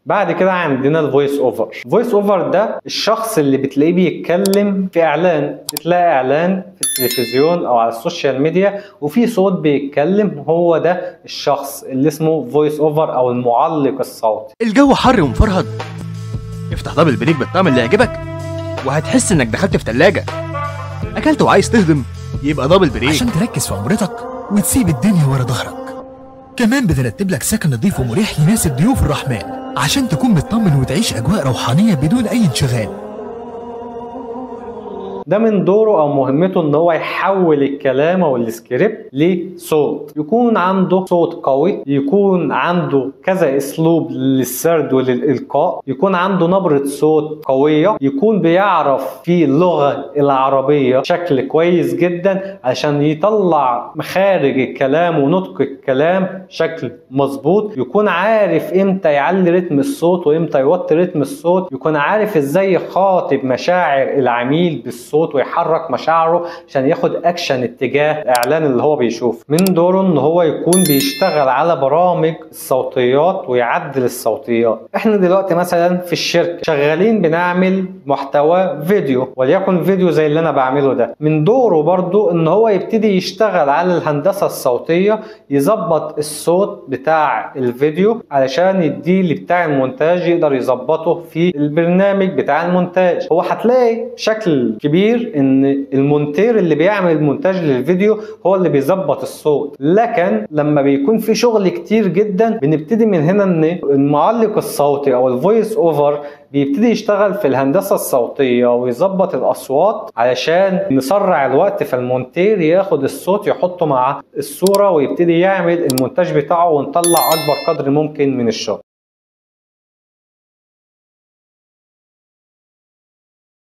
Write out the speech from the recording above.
بعد كده عندنا الفويس اوفر. الفويس اوفر ده الشخص اللي بتلاقيه بيتكلم في اعلان، بتلاقي اعلان في التلفزيون او على السوشيال ميديا وفي صوت بيتكلم، هو ده الشخص اللي اسمه فويس اوفر او المعلق الصوتي. الجو حر ومفرهد، افتح دبل بريك بالطعم اللي يعجبك وهتحس انك دخلت في تلاجة. اكلت وعايز تهضم، يبقى دبل بريك عشان تركز في عمرتك وتسيب الدنيا ورا ظهرك. كمان بنرتب لك سكن نظيف ومريح يناسب ضيوف الرحمن عشان تكون مطمن وتعيش اجواء روحانيه بدون اي انشغال. ده من دوره او مهمته ان هو يحول الكلام او السكريبت لصوت، يكون عنده صوت قوي، يكون عنده كذا اسلوب للسرد وللالقاء، يكون عنده نبرة صوت قوية، يكون بيعرف في اللغة العربية بشكل كويس جدا عشان يطلع مخارج الكلام ونطق الكلام بشكل مظبوط، يكون عارف امتى يعلي رتم الصوت وامتى يوطي رتم الصوت، يكون عارف ازاي يخاطب مشاعر العميل بالصوت ويحرك مشاعره عشان ياخد اكشن اتجاه الاعلان اللي هو بيشوفه. من دوره ان هو يكون بيشتغل على برامج الصوتيات ويعدل الصوتيات. احنا دلوقتي مثلا في الشركه شغالين بنعمل محتوى فيديو، وليكن فيديو زي اللي انا بعمله ده. من دوره برضو ان هو يبتدي يشتغل على الهندسه الصوتيه، يظبط الصوت بتاع الفيديو علشان يديه لبتاع المونتاج يقدر يظبطه في البرنامج بتاع المونتاج. هو هتلاقي بشكل كبير ان المونتير اللي بيعمل المونتاج للفيديو هو اللي بيظبط الصوت، لكن لما بيكون في شغل كتير جدا بنبتدي من هنا ان المعلق الصوتي او الفويس اوفر بيبتدي يشتغل في الهندسة الصوتية ويظبط الأصوات علشان نسرع الوقت، فالمونتير ياخد الصوت يحطه مع الصورة ويبتدي يعمل المونتاج بتاعه ونطلع أكبر قدر ممكن من الشغل.